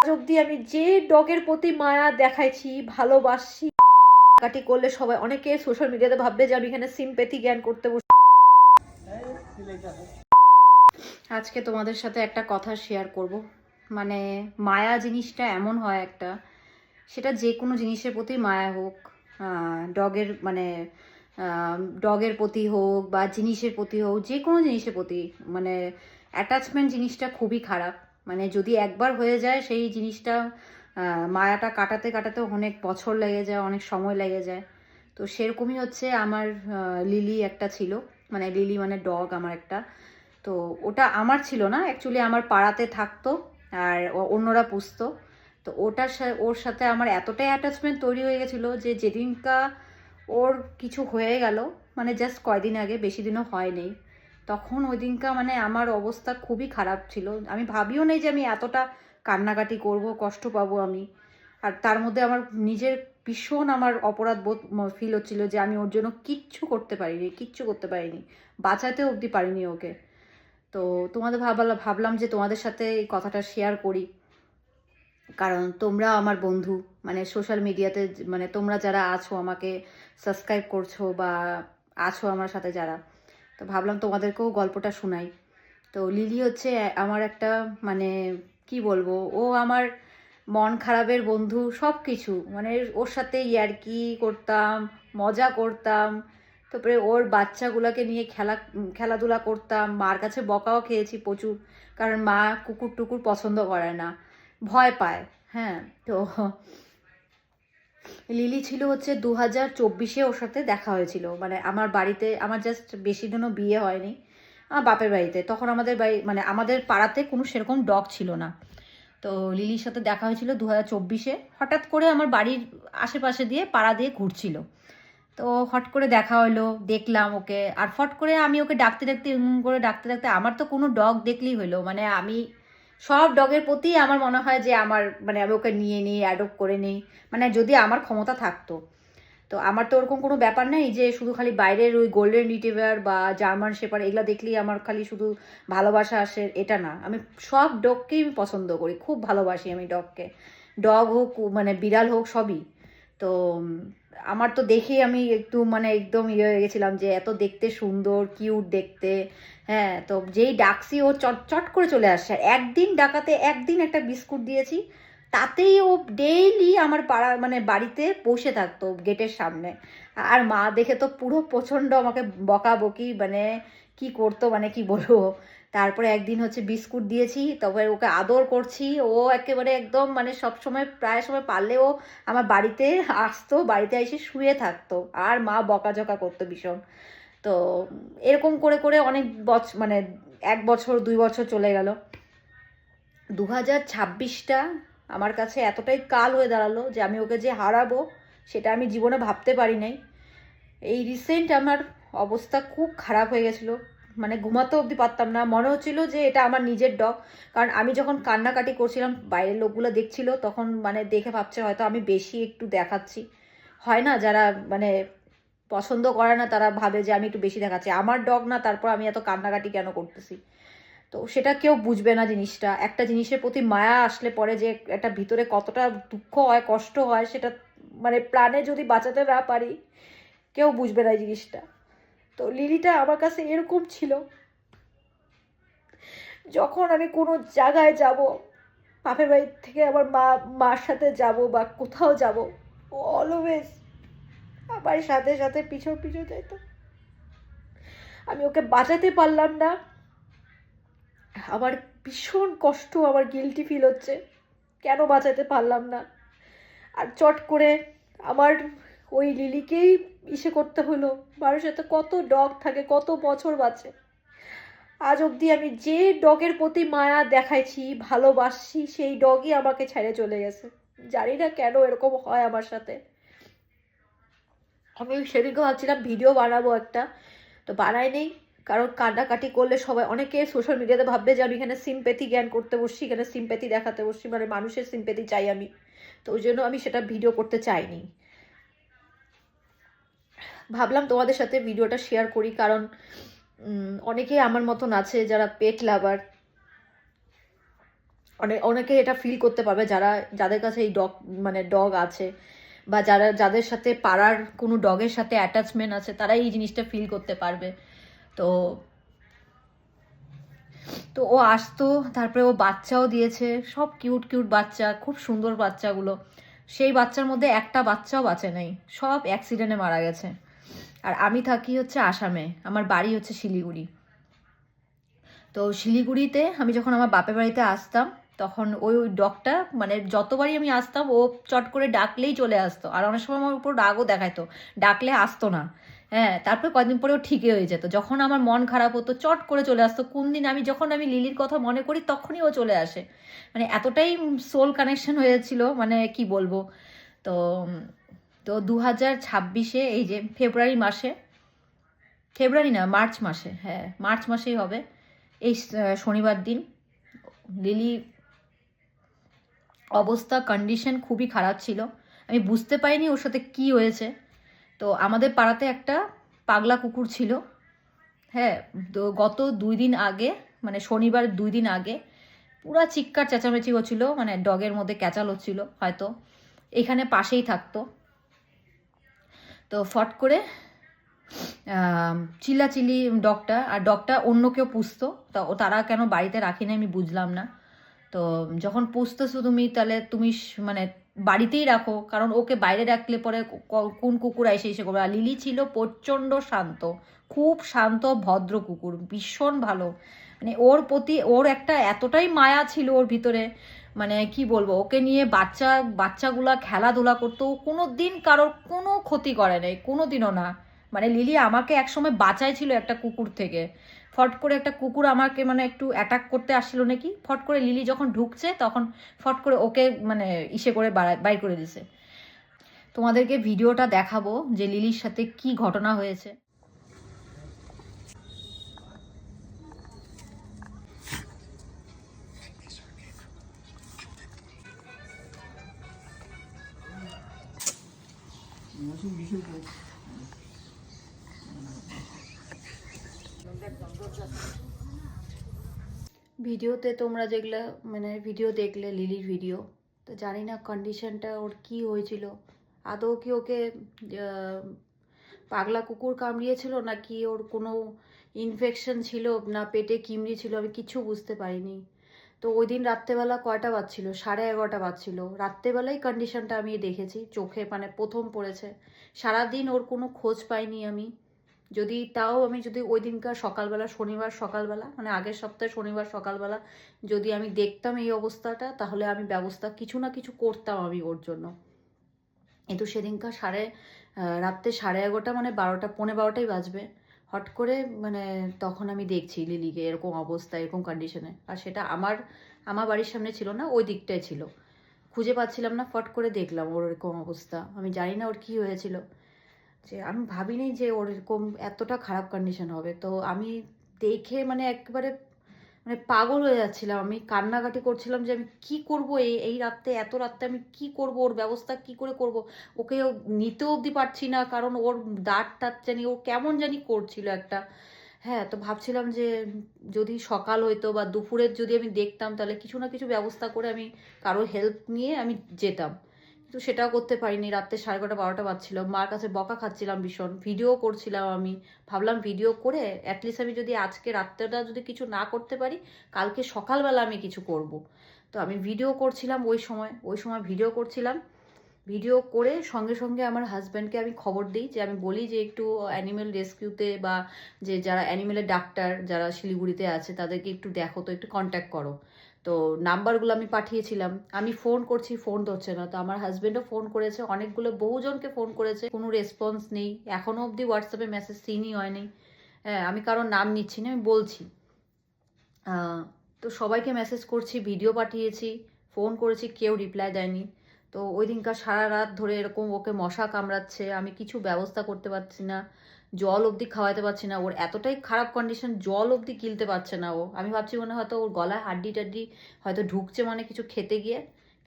আজ অব্দি আমি যে ডগের প্রতি মায়া দেখাইছি, ভালোবাসি, কাটি করলে সবাই অনেকে সোশ্যাল মিডিয়াতে ভাববে যে আমি এখানে সিম্প্যাথি জ্ঞান করতে বসে। আজকে তোমাদের সাথে একটা কথা শেয়ার করব। মানে মায়া জিনিসটা এমন হয় একটা, সেটা যে কোনো জিনিসের প্রতি মায়া হোক, ডগের মানে ডগের প্রতি হোক বা জিনিসের প্রতি হোক, যে কোনো জিনিসের প্রতি মানে অ্যাটাচমেন্ট জিনিসটা খুবই খারাপ। মানে যদি একবার হয়ে যায় সেই জিনিসটা মায়াটা কাটাতে কাটাতে অনেক বছর লেগে যায়, অনেক সময় লেগে যায়। তো সেরকমই হচ্ছে আমার লিলি একটা ছিল, মানে লিলি মানে ডগ আমার একটা। তো ওটা আমার ছিল না, অ্যাকচুয়ালি আমার পাড়াতে থাকতো আর অন্যরা পুষতো। তো ওর সাথে আমার এতটাই অ্যাটাচমেন্ট তৈরি হয়ে গেছিলো যে যেদিনকা ওর কিছু হয়ে গেল, মানে জাস্ট কয়দিন আগে, বেশি দিনও হয়নি, তখন ওই দিনকা মানে আমার অবস্থা খুবই খারাপ ছিল। আমি ভাবিও নেই যে আমি এতটা কান্নাকাটি করব, কষ্ট পাবো আমি। আর তার মধ্যে আমার নিজের ভীষণ আমার অপরাধ বোধ ফিল হচ্ছিল যে আমি ওর জন্য কিচ্ছু করতে পারিনি, বাঁচাতে অবধি পারিনি ওকে। তো তোমাদের ভাবলাম যে তোমাদের সাথে এই কথাটা শেয়ার করি, কারণ তোমরা আমার বন্ধু, মানে সোশ্যাল মিডিয়াতে, মানে তোমরা যারা আছো আমাকে সাবস্ক্রাইব করছো বা আছো আমার সাথে যারা, তো ভাবলাম তোমাদেরকেও গল্পটা শোনাই। তো লিলি হচ্ছে আমার একটা, মানে কি বলবো, ও আমার মন খারাপের বন্ধু, সব কিছু। মানে ওর সাথে ইয়ার্কি করতাম, মজা করতাম, তারপরে ওর বাচ্চাগুলোকে নিয়ে খেলাধুলা করতাম। মার কাছে বকাও খেয়েছি প্রচুর, কারণ মা কুকুর টুকুর পছন্দ করে না, ভয় পায়। হ্যাঁ, তো লিলি ছিল হচ্ছে 2024-এ ওর সাথে দেখা হয়েছিল, মানে আমার বাড়িতে, আমার জাস্ট বেশি দিনও বিয়ে হয়নি, আমার বাপের বাড়িতে। তখন আমাদের বাড়ি মানে আমাদের পাড়াতে কোনো সেরকম ডগ ছিল না। তো লিলির সাথে দেখা হয়েছিল 2024-এ, হঠাৎ করে আমার বাড়ির আশেপাশে দিয়ে পাড়া দিয়ে ঘুরছিল। তো হট করে দেখা হলো, দেখলাম ওকে, আর ফট করে আমি ওকে ডাকতে ডাকতে করে ডাকতে ডাকতে, আমার তো কোনো ডগ দেখলেই হলো, মানে আমি সব ডগের প্রতি আমার মনে হয় যে আমার, মানে আমি ওকে নিয়ে নিই, অ্যাডপ্ট করে নিই, মানে যদি আমার ক্ষমতা থাকতো। তো আমার তো ওরকম কোনো ব্যাপার নেই যে শুধু খালি বাইরের ওই গোল্ডেন রিট্রিভার বা জার্মান শেপার্ড এগুলো দেখলেই আমার খালি শুধু ভালোবাসা আসে, এটা না। আমি সব ডগকেই আমি পছন্দ করি, খুব ভালোবাসি আমি ডগকে। ডগ হোক মানে বিড়াল হোক, সবই। তো আমার তো দেখেই আমি একটু মানে একদম ইয়ে হয়ে গেছিলাম যে এত দেখতে সুন্দর, কিউট দেখতে। হ্যাঁ, তো যেই ডাকছি ও চট চট করে চলে আসছে। আর একদিন ডাকাতে একদিন একটা বিস্কুট দিয়েছি, তাতেই ও ডেইলি আমার পাড়া মানে বাড়িতে বসে থাকতো গেটের সামনে। আর মা দেখে তো পুরো প্রচণ্ড আমাকে বকাবকি, মানে কি করতো, মানে কি বলবো। তারপরে একদিন হচ্ছে বিস্কুট দিয়েছি, তারপরে ওকে আদর করছি, ও একেবারে একদম মানে সব সময় প্রায় সময় পারলেও আমার বাড়িতে আসতো, বাড়িতে এসে শুয়ে থাকতো, আর মা বকাঝকা করতো ভীষণ। তো এরকম করে করে অনেক বছর, মানে 1 বছর 2 বছর চলে গেল। 2026টা আমার কাছে এতটাই কাল হয়ে দাঁড়ালো যে আমি ওকে যে হারাবো সেটা আমি জীবনে ভাবতে পারি নাই। এই রিসেন্ট আমার অবস্থা খুব খারাপ হয়ে গেছিলো, মানে ঘুমাতে অবধি পারতাম না, মনে হচ্ছিল যে এটা আমার নিজের ডগ। কারণ আমি যখন কান্নাকাটি করছিলাম, বাইরের লোকগুলো দেখছিল, তখন মানে দেখে ভাবছে হয়তো আমি বেশি একটু দেখাচ্ছি। হয় না, যারা মানে পছন্দ করে না তারা ভাবে যে আমি একটু বেশি দেখাচ্ছি, আমার ডগ না, তারপর আমি এত কান্নাকাটি কেন করতেছি। তো সেটা কেউ বুঝবে না জিনিসটা। একটা জিনিসের প্রতি মায়া আসলে পরে যে একটা ভিতরে কতটা দুঃখ হয়, কষ্ট হয়, সেটা মানে প্রাণে যদি বাঁচাতে না পারি, কেউ বুঝবে না এই জিনিসটা। তো লিলিটা আমার কাছে এরকম ছিল, যখন আমি কোনো জায়গায় যাব, বাপের বাড়ি থেকে আমার মার সাথে যাব বা কোথাও যাব, ও অলওয়েজ আমার সাথে সাথে পিছন পিছন যাইতো। আমি ওকে বাঁচাতে পারলাম না, আমার ভীষণ কষ্ট, আমার গিল্টি ফিল হচ্ছে কেন বাঁচাতে পারলাম না। আর চট করে আমার ওই লিলিকেই ইসে করতে হলো। মানুষের তো কত ডগ থাকে, কত বছর বাঁচে। আজ অবধি আমি যে ডগের প্রতি মায়া দেখাইছি, ভালোবাসি, সেই ডগই আমাকে ছেড়ে চলে গেছে। জানি না কেন এরকম হয় আমার সাথে। আমি সেদিনকে ভাবছিলাম ভিডিও বানাবো একটা, তো বানাই নেই, কারণ কান্নাকাটি করলে সবাই অনেকে সোশ্যাল মিডিয়াতে ভাববে যে আমি এখানে সিম্প্যাথি জ্ঞান করতে বসছি, এখানে সিম্প্যাথি দেখাতে বসছি, মানে মানুষের সিম্প্যাথি চাই আমি। তো ওই জন্য আমি সেটা ভিডিও করতে চাইনি। ভাবলাম তোমাদের সাথে ভিডিওটা শেয়ার করি, কারণ অনেকেই আমার মতন আছে যারা পেট লাভার। অনেকে এটা ফিল করতে পারবে যাদের কাছে এই ডগ আছে, বা যাদের সাথে পাড়ার কোনো ডগের সাথে অ্যাটাচমেন্ট আছে, তারা এই জিনিসটা ফিল করতে পারবে। তো তো ও আসতো, তারপরে ও বাচ্চাও দিয়েছে, সব কিউট কিউট বাচ্চা, খুব সুন্দর বাচ্চাগুলো। সেই বাচ্চার মধ্যে একটা বাচ্চাও বাঁচে নাই, সব অ্যাক্সিডেন্টে মারা গেছে। আর আমি থাকি হচ্ছে আসামে, আমার বাড়ি হচ্ছে শিলিগুড়ি। তো শিলিগুড়িতে আমি যখন আমার বাপের বাড়িতে আসতাম, তখন ওই ডগটা যতবারই আমি আসতাম ও চট করে ডাকলেই চলে আসতো, আর অনেক সময় আমার উপর রাগও দেখাইতো, ডাকলে আসতো না। হ্যাঁ, তারপরে কয়েকদিন পরে ও ঠিকই হয়ে যেত। যখন আমার মন খারাপ হতো চট করে চলে আসতো। কোন দিন যখন আমি লিলির কথা মনে করি তখনই ও চলে আসে। এতটাই সোল কানেকশন হয়েছিল, কি বলবো। তো তো 2026-এ এই যে ফেব্রুয়ারি না, মার্চ মাসে, হ্যাঁ মার্চ মাসেই হবে, এই শনিবার দিন লিলি অবস্থা কন্ডিশন খুবই খারাপ ছিল। আমি বুঝতে পারিনি ওর সাথে কি হয়েছে। তো আমাদের পাড়াতে একটা পাগলা কুকুর ছিল। হ্যাঁ, তো গত 2 দিন আগে, শনিবার 2 দিন আগে পুরা চিৎকার চেঁচামেচি হচ্ছিল, ডগের মধ্যে ক্যাচাল হচ্ছিল হয়তো, এখানে পাশেই থাকতো। তো ফট করে চিল্লাচিল্লি ডগটা অন্য কেউ পুষতো, তা তারা কেন বাড়িতে রাখেনি আমি বুঝলাম না। তো যখন পুষতেছো তুমি, তাহলে তুমি বাড়িতেই রাখো, কারণ ওকে বাইরে রাখলে পরে কোন কুকুর এসে করবে। আর লিলি ছিল প্রচণ্ড শান্ত, খুব শান্ত ভদ্র কুকুর, ভীষণ ভালো। ওর প্রতি ওর একটা এতটাই মায়া ছিল ওর ভিতরে, কি বলবো, ওকে নিয়ে বাচ্চাগুলা খেলাধুলা করতো, ও কোনো দিন কারোর কোনো ক্ষতি করে নাই, কোনো দিনও না। লিলি আমাকে একসময় বাঁচাইছিল একটা কুকুর থেকে। ফট করে একটা কুকুর আমাকে একটু অ্যাটাক করতে আসছিল নাকি, ফট করে লিলি যখন ঢুকছে তখন ফট করে ওকে ইসে করে বাইর করে দিছে। তোমাদেরকে ভিডিওটা দেখাবো যে লিলির সাথে কি ঘটনা হয়েছে। ভিডিওতে তোমরা যেগুলা ভিডিও দেখলে, লিলির ভিডিও, তো জানি না কন্ডিশনটা ওর কি হয়েছিল, আদৌ কি ওকে পাগলা কুকুর কামড়িয়েছিল নাকি ওর কোনো ইনফেকশন ছিল, না পেটে কিমড়ি ছিল, আমি কিছু বুঝতে পারিনি। তো ওই দিন রাত্রেবেলা কয়টা বাজছিল, 11:30 বাজছিল, রাত্রেবেলাই কন্ডিশনটা আমি দেখেছি চোখে, প্রথম পড়েছে। সারাদিন ওর কোনো খোঁজ পাইনি আমি। যদি ওই দিনকার সকালবেলা, শনিবার সকালবেলা, আগের সপ্তাহে শনিবার সকালবেলা যদি আমি দেখতাম এই অবস্থাটা, তাহলে আমি ব্যবস্থা কিছু না কিছু করতাম আমি ওর জন্য। কিন্তু সেদিনকার রাত্রে 11:30, 12টা, 12:15 বাজবে, হট করে তখন আমি দেখছি লিলিকে এরকম অবস্থা, এরকম কন্ডিশনে। আর সেটা আমার বাড়ির সামনে ছিল না, ওই দিকটায় ছিল, খুঁজে পাচ্ছিলাম না, ফট করে দেখলাম ওর এরকম অবস্থা। আমি জানি না ওর কী হয়েছিল, যে আমি ভাবিনি যে ওর এরকম এতটা খারাপ কন্ডিশন হবে। তো আমি দেখে একেবারে পাগল হয়ে যাচ্ছিলাম, আমি কান্নাকাটি করছিলাম যে আমি কি করব, এই রাত্রে, এত রাত্রে আমি কি করব, ওর ব্যবস্থা কি করে করব। ওকে নিতেও অবধি পারছি না, কারণ ওর দাঁত জানি ও কেমন জানি করছিল একটা। হ্যাঁ, তো ভাবছিলাম যে যদি সকাল হইতো বা দুপুরের যদি আমি দেখতাম, তাহলে কিছু না কিছু ব্যবস্থা করে আমি কারো হেল্প নিয়ে আমি যেতাম। কিন্তু সেটাও করতে পারিনি। রাত্রে 11:30, 12টা বাজছিল, মার কাছে বকা খাচ্ছিলাম ভীষণ, ভিডিও করছিলাম আমি। ভাবলাম ভিডিও করে অ্যাটলিস্ট আমি যদি আজকে রাত্রেটা যদি কিছু না করতে পারি, কালকে সকালবেলা আমি কিছু করব। তো আমি ভিডিও করছিলাম ওই সময় ভিডিও করছিলাম। ভিডিও করে সঙ্গে সঙ্গে আমার হাজব্যান্ডকে আমি খবর দিই, যে আমি বলি যে একটু অ্যানিমেল রেস্কিউতে, বা যে যারা অ্যানিমেলের ডাক্তার যারা শিলিগুড়িতে আছে তাদেরকে একটু দেখো, তো একটু কন্ট্যাক্ট করো। তো নাম্বারগুলো আমি পাঠিয়েছিলাম, আমি ফোন করছি, ফোন ধরছে না। তো আমার হাজব্যান্ডও ফোন করেছে, বহুজনকে ফোন করেছে, কোনো রেসপন্স নেই, এখনও অবধি হোয়াটসঅ্যাপে মেসেজ সিনই হয়নি। হ্যাঁ, আমি কারোর নাম নিচ্ছি না, আমি বলছি। তো সবাইকে মেসেজ করছি, ভিডিও পাঠিয়েছি, ফোন করেছি, কেউ রিপ্লাই দেয়নি। তো ওই দিনকার সারা রাত ধরে এরকম ওকে মশা কামড়াচ্ছে, আমি কিছু ব্যবস্থা করতে পারছি না, জল অবধি খাওয়াতে পারছি না। ওর এতটাই খারাপ কন্ডিশন, জল অবধি গিলতে পারছে না ও। আমি ভাবছি হয়তো ওর গলায় হাড্ডি টাড্ডি হয়তো ঢুকছে কিছু খেতে গিয়ে,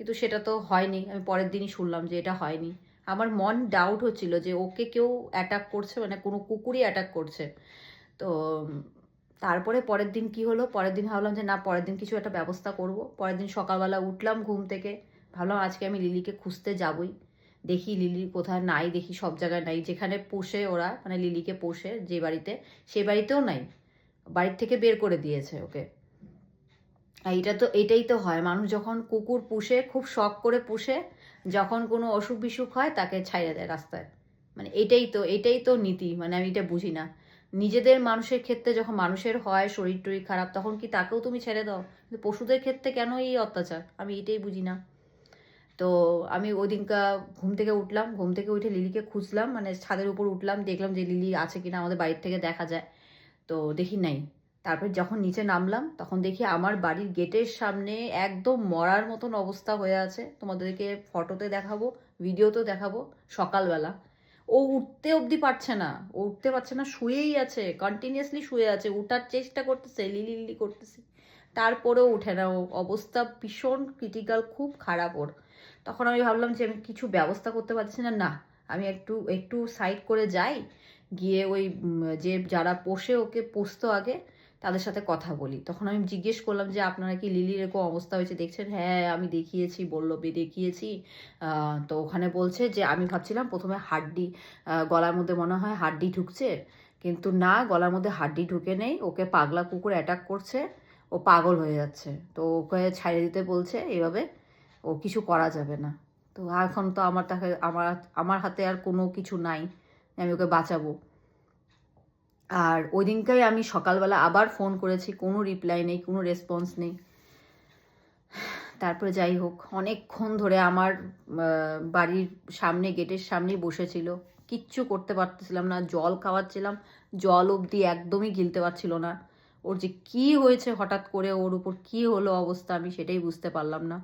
কিন্তু সেটা তো হয়নি। আমি পরের দিনই শুনলাম যে এটা হয়নি। আমার মন ডাউট হচ্ছিল যে ওকে কেউ অ্যাটাক করছে, কোনো কুকুরই অ্যাটাক করছে। তো তারপরে পরের দিন কি হলো, পরের দিন ভাবলাম যে না, পরের দিন কিছু একটা ব্যবস্থা করব। পরের দিন সকালবেলা উঠলাম ঘুম থেকে, ভাবলাম আজকে আমি লিলিকে খুঁজতে যাবই। দেখি লিলি কোথায়, নাই দেখি সব জায়গায় নাই, যেখানে পোষে ওরা, মানে লিলিকে পোষে যে বাড়িতে, সেই বাড়িতেও নাই, বাড়ির থেকে বের করে দিয়েছে ওকে। এটাই তো হয়, মানুষ যখন কুকুর পুষে, খুব শখ করে পুষে, যখন কোনো অসুখ বিসুখ হয় তাকে ছাইড়ে দেয় রাস্তায়। মানে এটাই তো নীতি, মানে আমি এটা বুঝি না। নিজেদের মানুষের ক্ষেত্রে যখন মানুষের হয় শরীর টরীর খারাপ, তখন কি তাকেও তুমি ছেড়ে দাও? কিন্তু পশুদের ক্ষেত্রে কেন এই অত্যাচার, আমি এটাই বুঝি না। তো আমি ওই দিনকা ঘুম থেকে উঠলাম, ঘুম থেকে উঠে লিলিকে খুঁজলাম, মানে ছাদের উপর উঠলাম, দেখলাম যে লিলি আছে কিনা, আমাদের বাড়ির থেকে দেখা যায়। তো দেখি নাই। তারপর যখন নিচে নামলাম তখন দেখি আমার বাড়ির গেটের সামনে একদম মরার মতন অবস্থা হয়ে আছে। তোমাদেরকে ফটোতে দেখাবো, ভিডিওতেও দেখাবো। সকালবেলা ও উঠতে অবধি পারছে না, ও উঠতে পারছে না, শুয়েই আছে, কন্টিনিউয়াসলি শুয়ে আছে। উঠার চেষ্টা করতেছে, লিলি লিলি করতেছে, তারপরেও উঠে না। ও অবস্থা ভীষণ ক্রিটিক্যাল, খুব খারাপ ওর। তখন আমি ভাবলাম যে আমি কিছু ব্যবস্থা করতে পারছি না, না আমি একটু একটু সাইড করে যাই, গিয়ে ওই যে যারা পোষে ওকে পুষতো আগে, তাদের সাথে কথা বলি। তখন আমি জিজ্ঞেস করলাম যে আপনারা কি লিলির এরকম অবস্থা হয়েছে দেখছেন? হ্যাঁ আমি দেখিয়েছি, বললো দেখিয়েছি। তো ওখানে বলছে যে, আমি ভাবছিলাম প্রথমে হাড্ডি, গলার মধ্যে মনে হয় হাড্ডি ঢুকছে, কিন্তু না, গলার মধ্যে হাড্ডি ঢুকে নেই, ওকে পাগলা কুকুর অ্যাটাক করছে, ও পাগল হয়ে যাচ্ছে, তো ওকে ছাড়িয়ে দিতে বলছে, এভাবে ও কিছু করা যাবে না। তো এখন তো আমার হাতে আর কোনো কিছু নাই, আমি ওকে বাঁচাবো। আর ওই দিনকাই আমি সকালবেলা আবার ফোন করেছি, কোনো রিপ্লাই নেই, কোনো রেসপন্স নেই। তারপরে যাই হোক, অনেকক্ষণ ধরে আমার বাড়ির সামনে, গেটের সামনেই বসেছিল, কিচ্ছু করতে পারতেছিলাম না। জল খাওয়াচ্ছিলাম, জল অবধি একদমই গিলতে পারছিল না। ওর যে কি হয়েছে হঠাৎ করে, ওর উপর কি হলো অবস্থা, আমি সেটাই বুঝতে পারলাম না।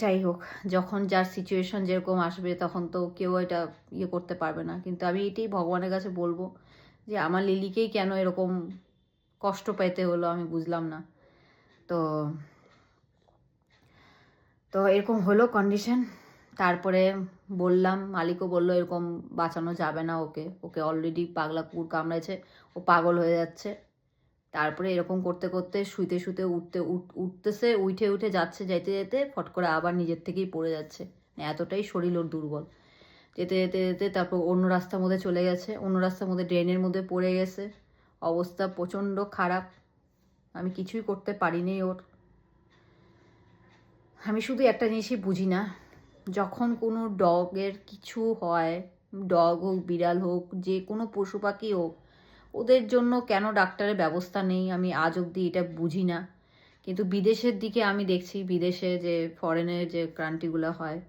যাই হোক, যখন যার সিচুয়েশন যেরকম আসবে তখন তো কেউ এটা ইয়ে করতে পারবে না। কিন্তু আমি এটাই ভগবানের কাছে বলবো যে আমার লিলিকেই কেন এরকম কষ্ট পেতে হলো, আমি বুঝলাম না। তো তো এরকম হলো কন্ডিশন। তারপরে বললাম, মালিকও বললো এরকম বাঁচানো যাবে না ওকে, ওকে অলরেডি পাগলা কুকুর কামড়েছে, ও পাগল হয়ে যাচ্ছে। তারপরে এরকম করতে করতে শুইতে শুতে উঠতেছে, উঠে উঠে যাচ্ছে, যেতে যেতে ফট করে আবার নিজের থেকেই পড়ে যাচ্ছে। মানে এতটাই শরীর ওর দুর্বল। যেতে যেতে যেতে তারপর অন্য রাস্তার মধ্যে চলে গেছে, অন্য রাস্তার মধ্যে ড্রেনের মধ্যে পড়ে গেছে, অবস্থা প্রচণ্ড খারাপ। আমি কিছুই করতে পারিনি ওর। আমি শুধু একটা জিনিসই বুঝি না, যখন কোনো ডগের কিছু হয়, ডগ হোক, বিড়াল হোক, যে কোনো পশু পাখি হোক, ওদের জন্য কেন ডাক্তারের ব্যবস্থা নেই, আমি আজ অবধি এটা বুঝি না। কিন্তু বিদেশের দিকে আমি দেখছি, বিদেশে যে ফরেনের যে কান্ট্রিগুলো হয়,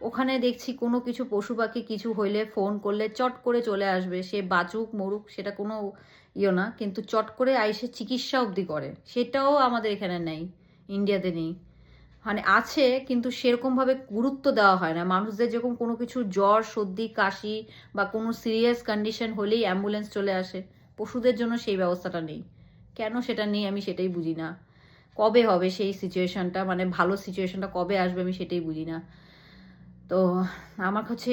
ওখানে দেখছি কোনো কিছু পশু পাখি কিছু হইলে ফোন করলে চট করে চলে আসবে, সে বাঁচুক মরুক সেটা কোনো না, কিন্তু চট করে আইসে চিকিৎসা অবধি করে। সেটাও আমাদের এখানে নেই, ইন্ডিয়াতে নেই। মানে আছে কিন্তু সেরকমভাবে গুরুত্ব দেওয়া হয় না। মানুষদের যেরকম কোনো কিছু জ্বর সর্দি কাশি বা কোনো সিরিয়াস কন্ডিশন হলেই অ্যাম্বুলেন্স চলে আসে, পশুদের জন্য সেই ব্যবস্থাটা নেই। কেন সেটা নেই আমি সেটাই বুঝি না। কবে হবে সেই সিচুয়েশনটা, মানে ভালো সিচুয়েশনটা কবে আসবে আমি সেটাই বুঝি না। তো আমার কাছে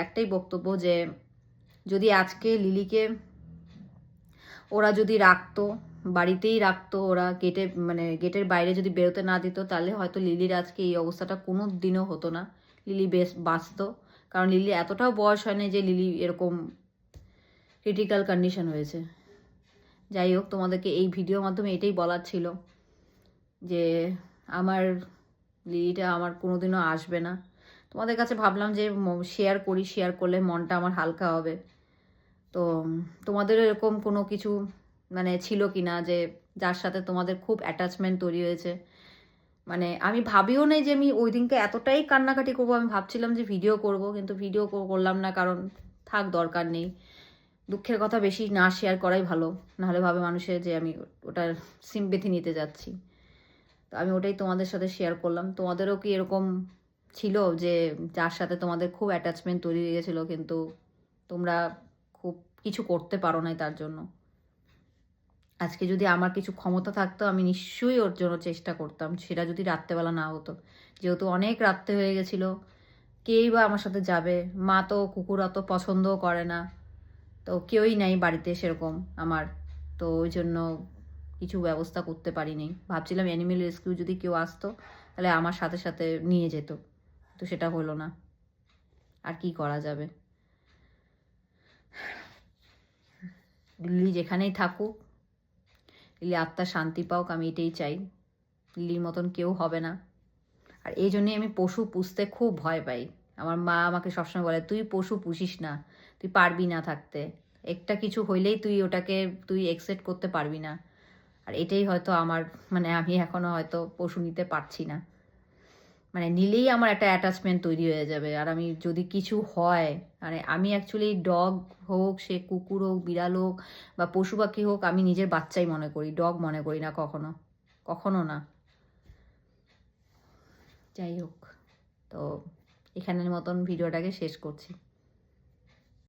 একটাই বক্তব্য যে, যদি আজকে লিলিকে ওরা যদি রাখতো, বাড়িতেই রাখতো, ওরা গেটের বাইরে যদি বেরোতে না দিত, তাহলে হয়তো লিলির আজকে এই অবস্থাটা কোনো দিনও হতো না। লিলি বেশ বাঁচতো, কারণ লিলি এতটাও বয়স হয়নি যে লিলি এরকম ক্রিটিক্যাল কন্ডিশন হয়েছে। যাই হোক, তোমাদেরকে এই ভিডিওর মাধ্যমে এটাই বলার ছিল যে আমার লিলিটা আমার কোনোদিনও আসবে না। তোমাদের কাছে ভাবলাম যে শেয়ার করলে মনটা আমার হালকা হবে। তো তোমাদের এরকম কোনো কিছু মানে ছিল কি না, যে যার সাথে তোমাদের খুব অ্যাটাচমেন্ট তৈরি হয়েছে? মানে আমি ভাবিও নাই যে আমি ওই দিনকে এতটাই কান্নাকাটি করবো। আমি ভাবছিলাম যে ভিডিও করব, কিন্তু ভিডিও করলাম না, কারণ থাক, দরকার নেই। দুঃখের কথা বেশি না শেয়ার করাই ভালো, নাহলে ভাবে মানুষের যে আমি ওটার সিম্পেথি নিতে যাচ্ছি। তো আমি ওটাই তোমাদের সাথে শেয়ার করলাম। তোমাদেরও কি এরকম ছিল যে যার সাথে তোমাদের খুব অ্যাটাচমেন্ট তৈরি হয়ে গেছিলো, কিন্তু তোমরা খুব কিছু করতে পারো নাই তার জন্য? আজকে যদি আমার কিছু ক্ষমতা থাকতো আমি নিশ্চয়ই ওর জন্য চেষ্টা করতাম, সেটা যদি রাত্রেবেলা না হতো। যেহেতু অনেক রাত্রে হয়ে গেছিলো, কেই বা আমার সাথে যাবে? মা তো কুকুর অত পছন্দও করে না। তো কেউই নাই বাড়িতে সেরকম আমার। তো ওই জন্য কিছু ব্যবস্থা করতে পারিনি। ভাবছিলাম অ্যানিমেল রেস্কিউ যদি কেউ আসতো, তাহলে আমার সাথে, সাথে নিয়ে যেত। তো সেটা হলো না। আর কি করা যাবে? লিলি যেখানেই থাকুক, লিলি আত্মার শান্তি পাউক, আমি এটাই চাই। লিলির মতন কেউ হবে না। আর এই জন্যই আমি পশু পুষতে খুব ভয় পাই। আমার মা আমাকে সবসময় বলে, তুই পশু পুষিস না, তুই পারবি না থাকতে। একটা কিছু হইলেই তুই ওটাকে তুই একসেপ্ট করতে পারবি না। আর এটাই হয়তো আমার, মানে আমি এখনো হয়তো পশু নিতে পারছি না। মানে নিলেই আমার একটা অ্যাটাচমেন্ট তৈরি হয়ে যাবে। আর আমি যদি কিছু হয়, মানে আমি অ্যাকচুয়ালি ডগ হোক, সে কুকুর হোক, বিড়াল হোক বা পশু পাখি হোক, আমি নিজের বাচ্চাই মনে করি, ডগ মনে করি না কখনো, কখনো না। যাই হোক, তো এখানের মতন ভিডিওটাকে শেষ করছি।